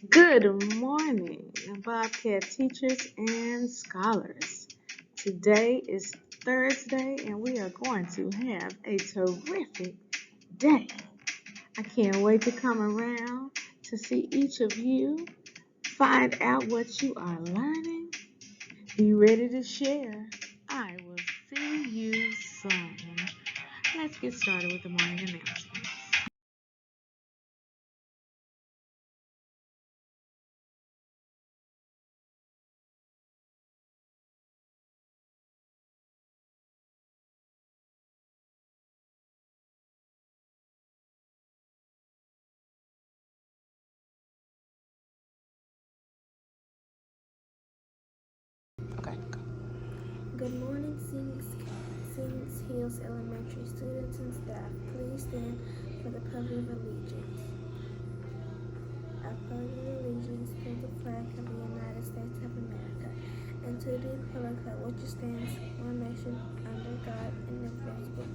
Good morning, Bobcat teachers and scholars. Today is Thursday, and we are going to have a terrific day. I can't wait to come around to see each of you, find out what you are learning. Be ready to share. I will see you soon. Let's get started with the morning announcements. Okay, go. Good morning, Scenic Hills Elementary students and staff. Please stand for the Pledge of Allegiance. I pledge allegiance to the flag of the United States of America and to the republic for which it stands, one nation, under God, indivisible,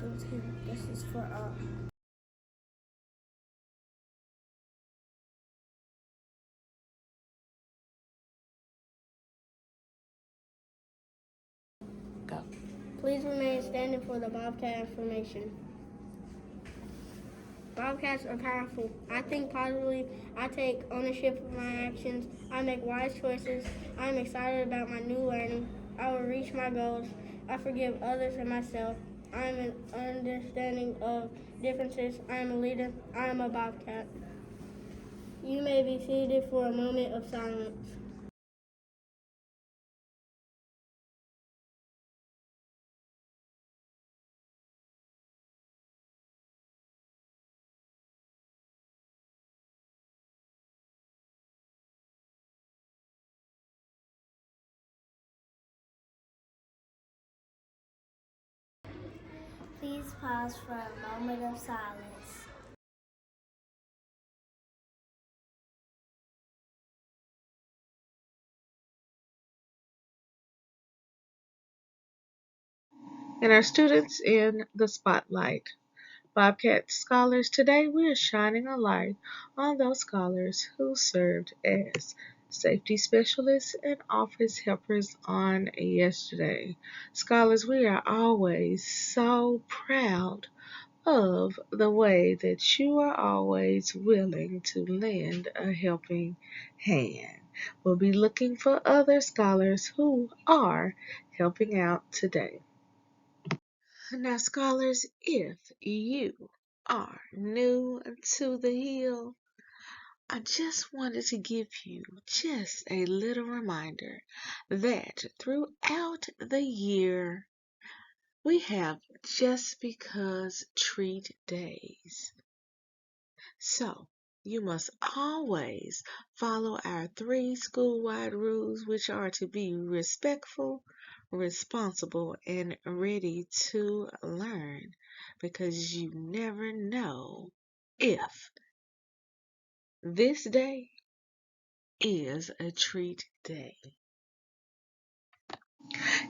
with him, justice for all. Go. Please remain standing for the Bobcat information. Bobcats are powerful. I think positively. I take ownership of my actions. I make wise choices. I'm excited about my new learning. I will reach my goals. I forgive others and myself. I am an understanding of differences. I am a leader. I am a Bobcat. You may be seated for a moment of silence. Please pause for a moment of silence. And our students in the spotlight. Bobcat Scholars, today we are shining a light on those scholars who served as safety specialists and office helpers on yesterday. Scholars, we are always so proud of the way that you are always willing to lend a helping hand. We'll be looking for other scholars who are helping out today. Now, scholars, if you are new to the Hill, I just wanted to give you just a little reminder that throughout the year, we have just because treat days. So, you must always follow our 3 school-wide rules, which are to be respectful, responsible, and ready to learn, because you never know if this day is a treat day.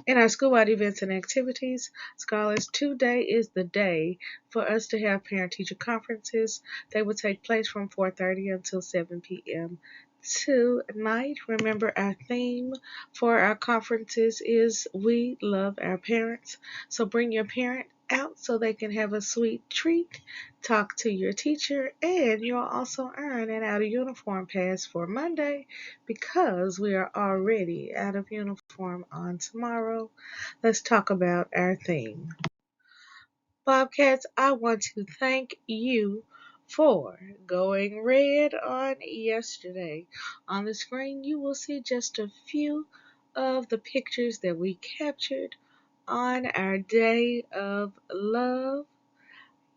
In our school-wide events and activities, scholars, today is the day for us to have parent-teacher conferences. They will take place from 4:30 until 7 p.m. Tonight, remember our theme for our conferences is We Love Our Parents. So bring your parent out so they can have a sweet treat, talk to your teacher, and you'll also earn an out of uniform pass for Monday because we are already out of uniform on tomorrow. Let's talk about our theme. Bobcats, I want to thank you for going red on yesterday. On the screen, you will see just a few of the pictures that we captured on our day of love.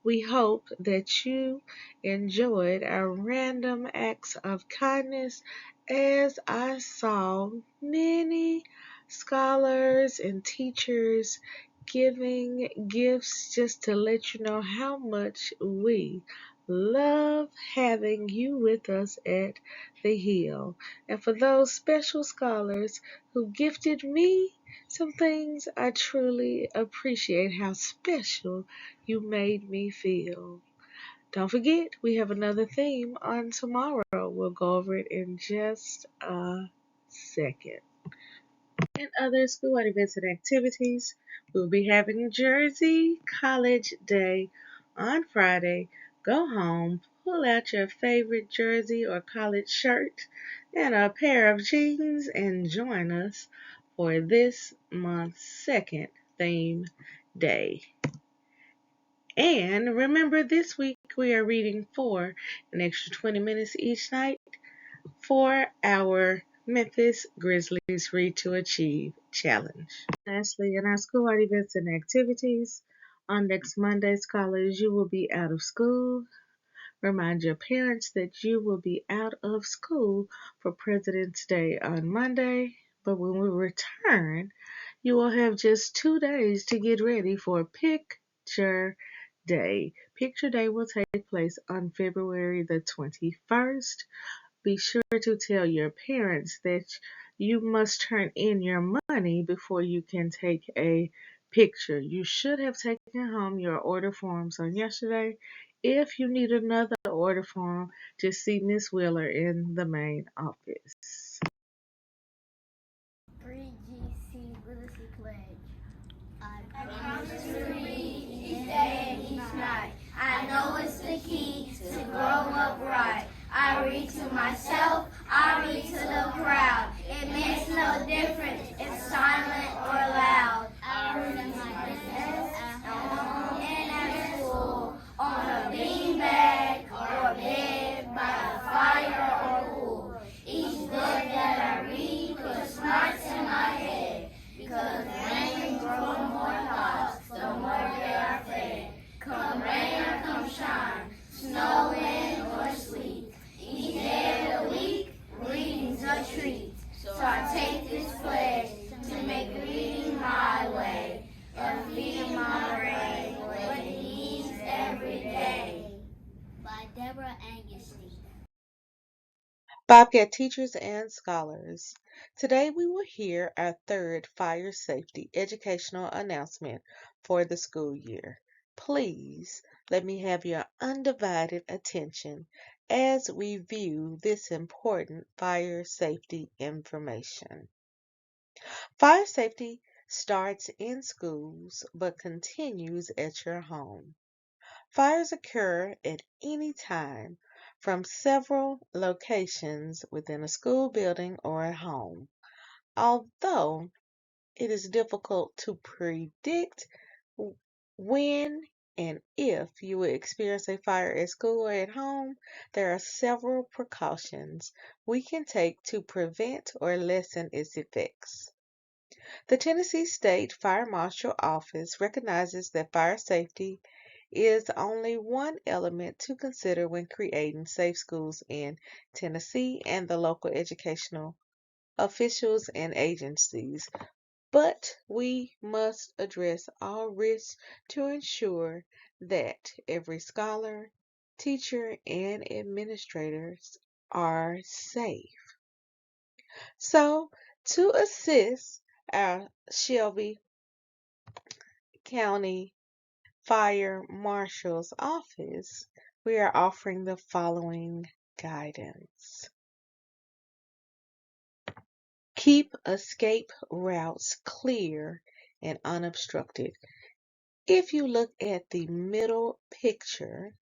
We hope that you enjoyed our random acts of kindness as I saw many scholars and teachers giving gifts just to let you know how much we love having you with us at the Hill. And for those special scholars who gifted me some things, I truly appreciate how special you made me feel. Don't forget, we have another theme on tomorrow. We'll go over it in just a second. In other school-wide events and activities, we'll be having Jersey College Day on Friday. Go home, pull out your favorite jersey or college shirt and a pair of jeans and join us for this month's second theme day. And remember, this week we are reading for an extra 20 minutes each night for our Memphis Grizzlies Read to Achieve Challenge. Lastly, in our school-wide events and activities, on next Monday, scholars, you will be out of school. Remind your parents that you will be out of school for President's Day on Monday, but when we return, you will have just 2 days to get ready for Picture Day. Picture Day will take place on February the 21st. Be sure to tell your parents that you must turn in your money before you can take a picture. You should have taken home your order forms on yesterday. If you need another order form, just see Miss Wheeler in the main office. 3GC Literacy Pledge. I promise to read each day and each night. I know it's the key to growing up right. I read to myself, I read to the crowd. It makes no difference if silent or loud. I read at my desk, at home, and at school, on a beanbag or bed, by a fire or pool. Each book that I read puts smarts in my head, because rain grows more thoughts, the more they are fed. Come rain or come shine, snow, wind, or sleet, each day of the week, reading's a treat. So I take this pledge to make reading my way, and feeding my brain what it needs every day. By Deborah Angustein. Bobcat teachers and scholars. Today we will hear our third fire safety educational announcement for the school year. Please let me have your undivided attention as we view this important fire safety information. Fire safety starts in schools but continues at your home. Fires occur at any time from several locations within a school building or a home. Although it is difficult to predict when and if you will experience a fire at school or at home, there are several precautions we can take to prevent or lessen its effects. The Tennessee State Fire Marshal Office recognizes that fire safety is only one element to consider when creating safe schools in Tennessee and the local educational officials and agencies, but we must address all risks to ensure that every scholar, teacher, and administrators are safe. So, to assist our Shelby County Fire Marshal's Office, we are offering the following guidance. Keep escape routes clear and unobstructed. If you look at the middle picture,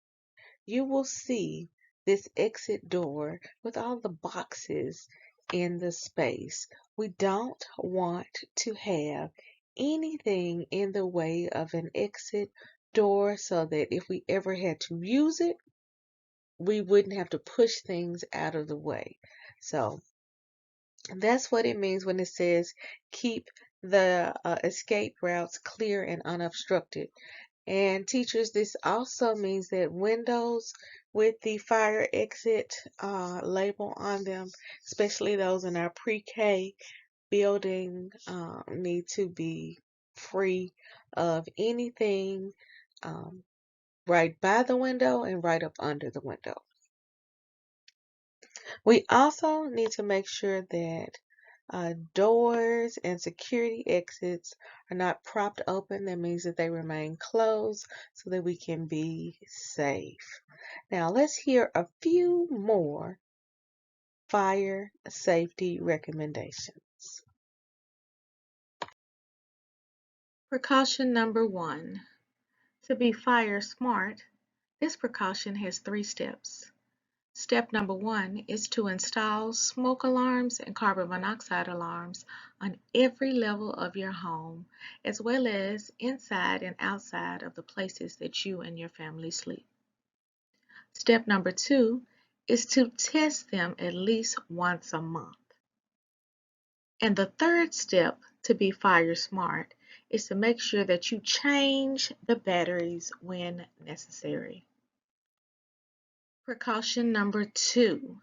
you will see this exit door with all the boxes in the space. We don't want to have anything in the way of an exit door so that if we ever had to use it, we wouldn't have to push things out of the way. So that's what it means when it says keep the escape routes clear and unobstructed. And teachers, this also means that windows with the fire exit label on them, especially those in our pre-K building, need to be free of anything right by the window and right up under the window. We also need to make sure that Doors and security exits are not propped open. That means that they remain closed so that we can be safe. Now let's hear a few more fire safety recommendations. Precaution number 1. To be fire smart, this precaution has 3 steps. Step number 1 is to install smoke alarms and carbon monoxide alarms on every level of your home, as well as inside and outside of the places that you and your family sleep. Step number 2 is to test them at least once a month. And the third step to be fire smart is to make sure that you change the batteries when necessary. Precaution number 2.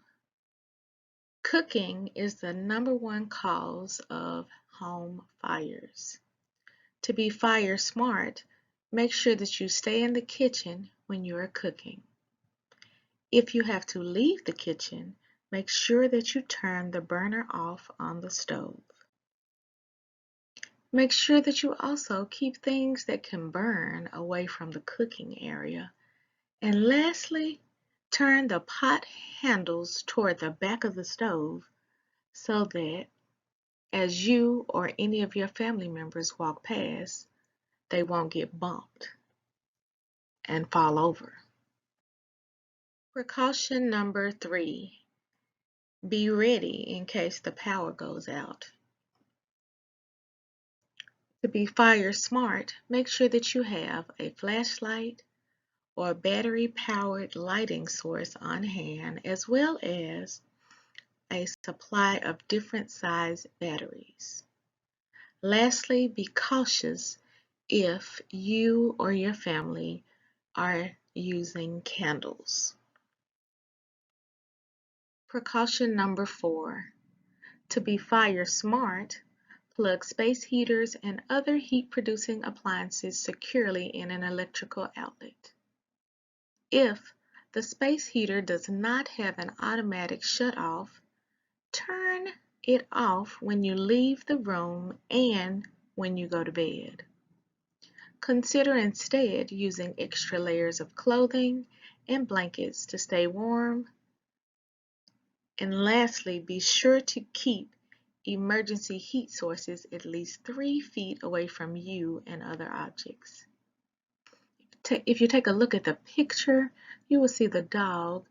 Cooking is the number 1 cause of home fires. To be fire smart, make sure that you stay in the kitchen when you are cooking. If you have to leave the kitchen, make sure that you turn the burner off on the stove. Make sure that you also keep things that can burn away from the cooking area. And lastly, turn the pot handles toward the back of the stove so that as you or any of your family members walk past, they won't get bumped and fall over. Precaution number 3. Be ready in case the power goes out. To be fire smart, make sure that you have a flashlight or battery-powered lighting source on hand, as well as a supply of different size batteries. Lastly, be cautious if you or your family are using candles. Precaution number 4. To be fire smart, plug space heaters and other heat-producing appliances securely in an electrical outlet. If the space heater does not have an automatic shut-off, turn it off when you leave the room and when you go to bed. Consider instead using extra layers of clothing and blankets to stay warm. And lastly, be sure to keep emergency heat sources at least 3 feet away from you and other objects. If you take a look at the picture, you will see the dog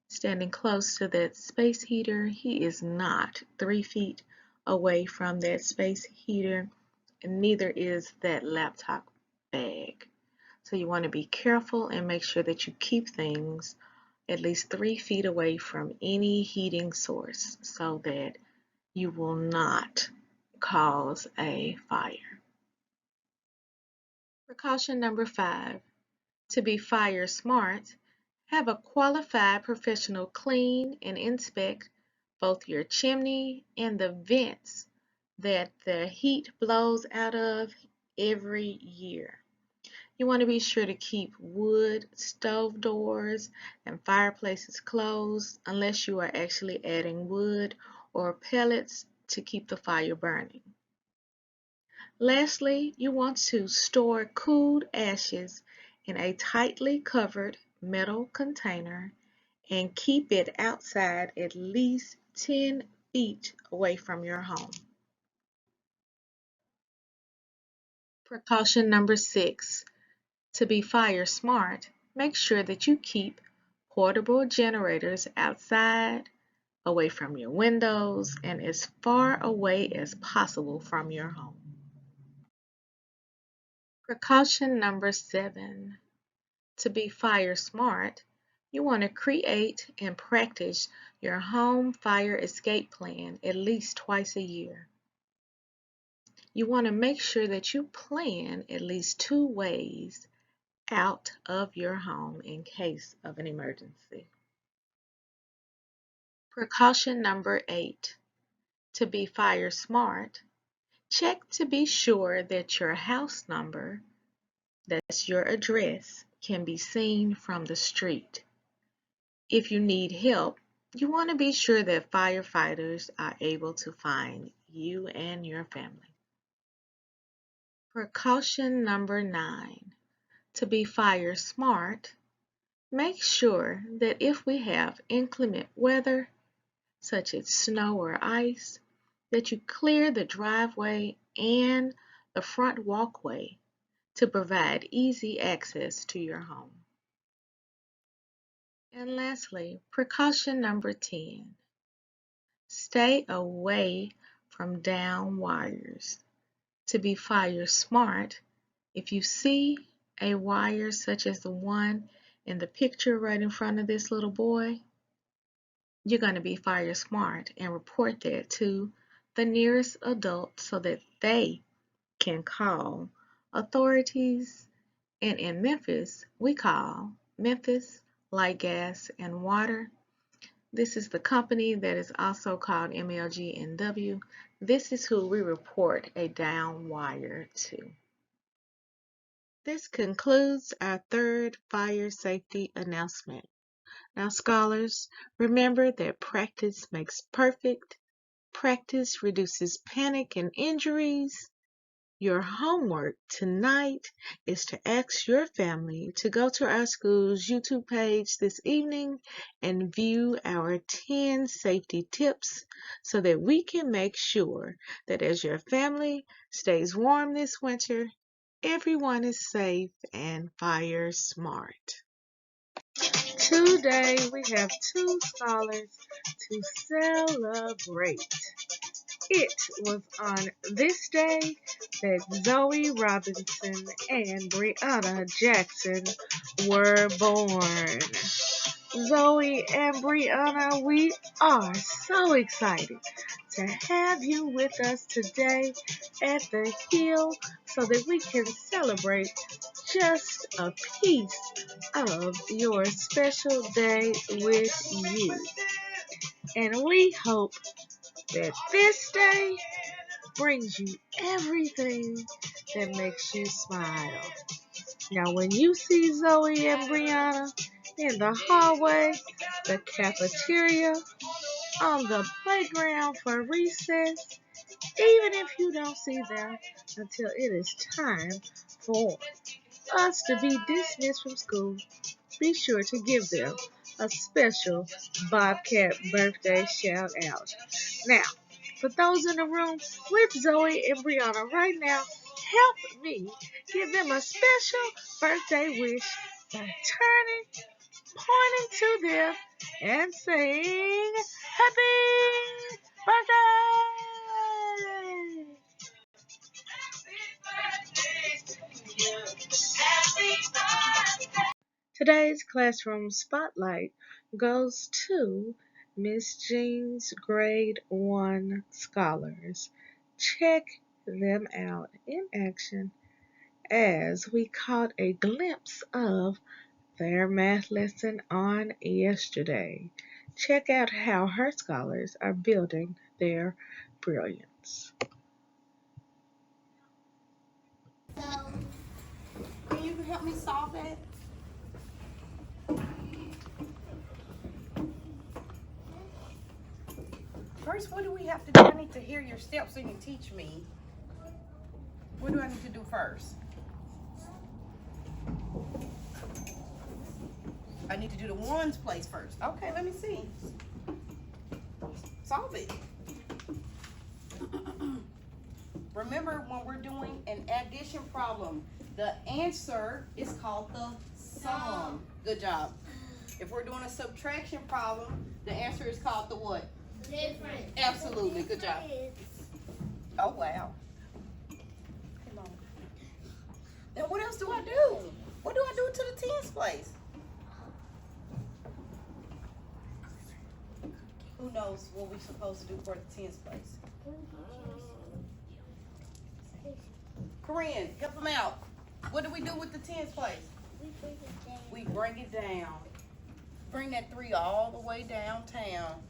standing close to that space heater. He is not 3 feet away from that space heater, and neither is that laptop bag. So you want to be careful and make sure that you keep things at least 3 feet away from any heating source so that you will not cause a fire. Precaution number 5. To be fire smart, have a qualified professional clean and inspect both your chimney and the vents that the heat blows out of every year. You want to be sure to keep wood stove doors and fireplaces closed unless you are actually adding wood or pellets to keep the fire burning. Lastly, you want to store cooled ashes in a tightly covered metal container and keep it outside at least 10 feet away from your home. Precaution number 6. To be fire smart, make sure that you keep portable generators outside, away from your windows, and as far away as possible from your home. Precaution number 7. To be fire smart, you want to create and practice your home fire escape plan at least twice a year. You want to make sure that you plan at least 2 ways out of your home in case of an emergency. Precaution number 8. To be fire smart, check to be sure that your house number, that's your address, can be seen from the street. If you need help, you want to be sure that firefighters are able to find you and your family. Precaution number 9. To be fire smart, make sure that if we have inclement weather, such as snow or ice, that you clear the driveway and the front walkway to provide easy access to your home. And lastly, precaution number 10. Stay away from down wires. To be fire smart, if you see a wire such as the one in the picture right in front of this little boy, you're going to be fire smart and report that to the nearest adult so that they can call authorities. And in Memphis, we call Memphis Light, Gas, and Water. This is the company that is also called MLG&W. This is who we report a down wire to. This concludes our third fire safety announcement. Now, scholars, remember that practice makes perfect. Practice reduces panic and injuries. Your homework tonight is to ask your family to go to our school's YouTube page this evening and view our 10 safety tips so that we can make sure that as your family stays warm this winter, everyone is safe and fire smart. Today we have 2 scholars to celebrate. It was on this day that Zoe Robinson and Brianna Jackson were born. Zoe and Brianna, we are so excited to have you with us today at the Hill so that we can celebrate just a piece of your special day with you. And we hope that this day brings you everything that makes you smile. Now, when you see Zoe and Brianna in the hallway, the cafeteria, on the playground for recess, even if you don't see them until it is time for us to be dismissed from school, be sure to give them a special Bobcat birthday shout out. Now, for those in the room with Zoe and Brianna right now, help me give them a special birthday wish by pointing to them, and saying, Happy birthday! Today's classroom spotlight goes to Miss Jean's grade 1 scholars. Check them out in action as we caught a glimpse of their math lesson on yesterday. Check out how her scholars are building their brilliance. So, can you help me solve that? First, what do we have to do? I need to hear your steps so you can teach me. What do I need to do first? I need to do the ones place first. Okay, let me see. Solve it. Remember, when we're doing an addition problem, the answer is called the sum. Good job. If we're doing a subtraction problem, the answer is called the what? Difference. Absolutely. Good job. Oh, wow. Now, what else do I do? What do I do to the tens place? Who knows what we're supposed to do for the tens place? Corinne, help them out. What do we do with the tens place? We bring it down. Bring that 3 all the way downtown.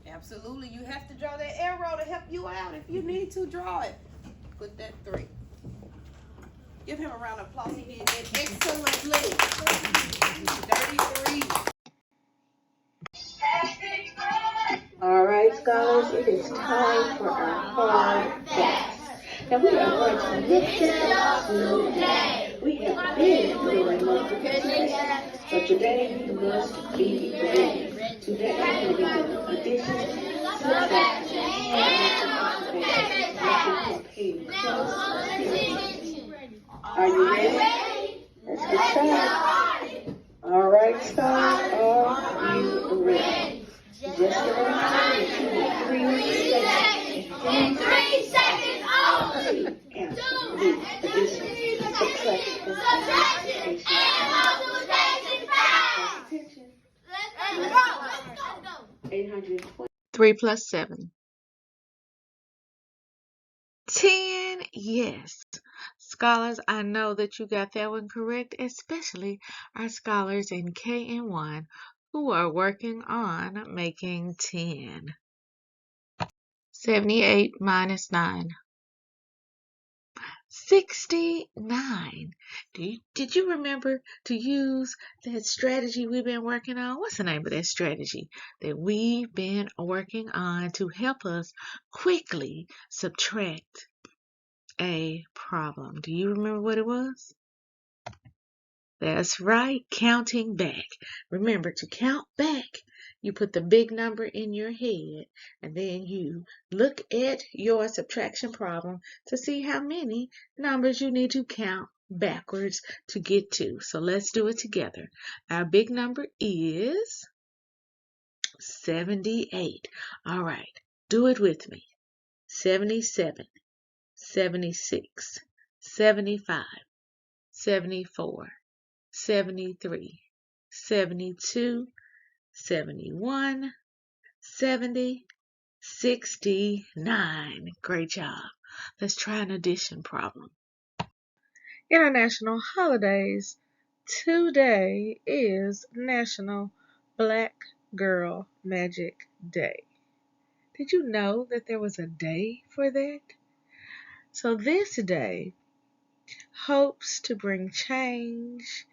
Absolutely. You have to draw that arrow to help you out. If you need to, draw it. Put that 3. Give him a round of applause. He did that excellently. 33. All right, Alright, scholars, it is time for our hard facts. Now we are going to listen today. We have been doing multiple today, so today you must be ready. Today we'll be doing addition, subtraction, and multiplication. Are you ready? Let's get started. Alright, scholars, are you ready? Just a reminder that you have 3 seconds. In 3 seconds only. Answer the addition, subtraction, and multiplication facts. Let's go. 820. 3 plus 7. 10, yes. Scholars, I know that you got that one correct, especially our scholars in KN1 who are working on making 10. 78 minus 9. 69. Did you remember to use that strategy we've been working on? What's the name of that strategy that we've been working on to help us quickly subtract a problem? Do you remember what it was? That's right, counting back. Remember to count back. You put the big number in your head and then you look at your subtraction problem to see how many numbers you need to count backwards to get to. So let's do it together. Our big number is 78. All right, do it with me. 77, 76, 75, 74. 73, 72, 71, 70, 69. Great job. Let's try an addition problem. International holidays. Today is National Black Girl Magic Day. Did you know that there was a day for that? So this day hopes to bring change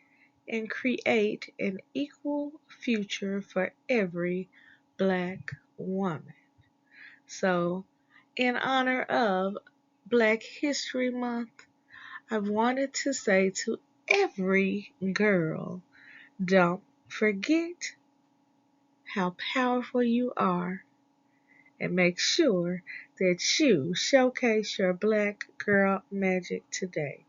and create an equal future for every Black woman. So, in honor of Black History Month, I wanted to say to every girl, don't forget how powerful you are and make sure that you showcase your Black girl magic today.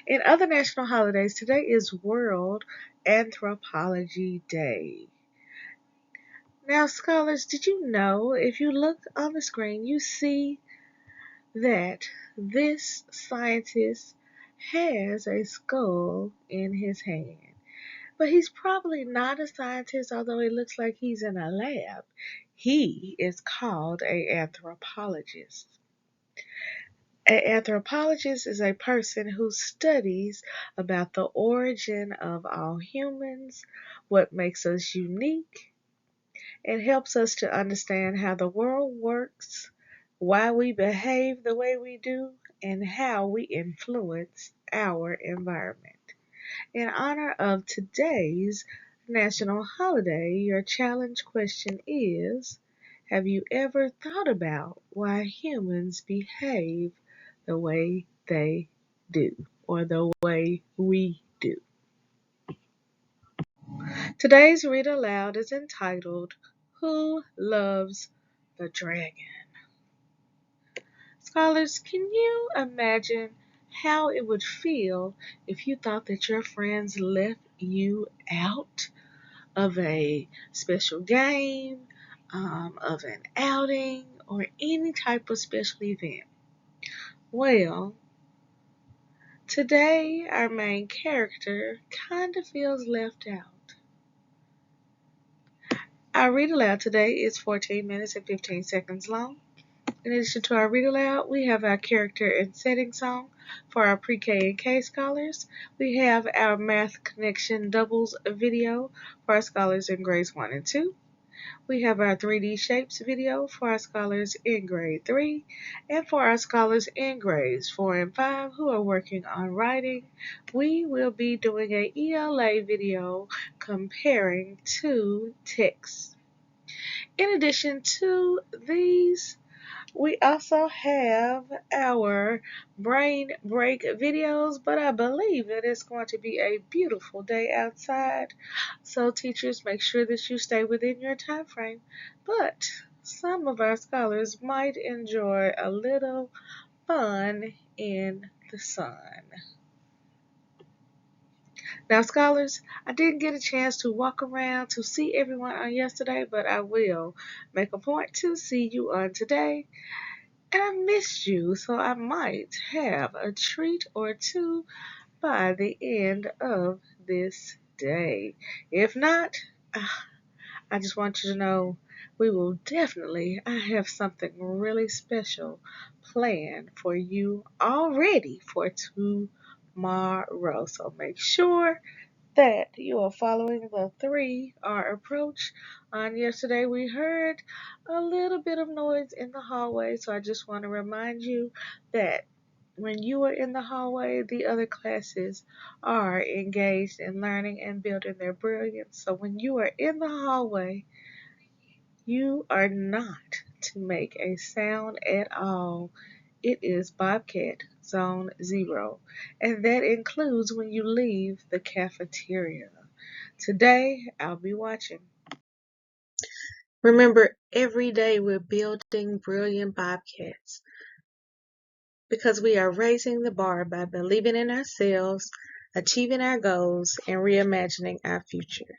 In other national holidays, today is World Anthropology Day. Now, scholars, did you know if you look on the screen, you see that this scientist has a skull in his hand? But he's probably not a scientist, although it looks like he's in a lab. He is called an anthropologist. An anthropologist is a person who studies about the origin of all humans, what makes us unique, and helps us to understand how the world works, why we behave the way we do, and how we influence our environment. In honor of today's national holiday, your challenge question is, have you ever thought about why humans behave the way they do, or the way we do? Today's Read Aloud is entitled, Who Loves the Dragon? Scholars, can you imagine how it would feel if you thought that your friends left you out of a special game, of an outing, or any type of special event? Well, today our main character kind of feels left out. Our read aloud today is 14 minutes and 15 seconds long. In addition to our read aloud, we have our character and setting song for our pre-K and K scholars. We have our math connection doubles video for our scholars in grades 1 and 2. We have our 3D shapes video for our scholars in grade 3 and for our scholars in grades 4 and 5 who are working on writing. We will be doing a ELA video comparing two texts. In addition to these, we also have our brain break videos, but I believe that it's going to be a beautiful day outside. So teachers, make sure that you stay within your time frame. But some of our scholars might enjoy a little fun in the sun. Now, scholars, I didn't get a chance to walk around to see everyone on yesterday, but I will make a point to see you on today. And I missed you, so I might have a treat or two by the end of this day. If not, I just want you to know I have something really special planned for you already for tomorrow. So make sure that you are following the 3R approach. On yesterday, we heard a little bit of noise in the hallway, so I just want to remind you that when you are in the hallway, the other classes are engaged in learning and building their brilliance. So when you are in the hallway, you are not to make a sound at all. It is Bobcat Zone 0, and that includes when you leave the cafeteria. Today, I'll be watching. Remember, every day we're building brilliant Bobcats because we are raising the bar by believing in ourselves, achieving our goals, and reimagining our future.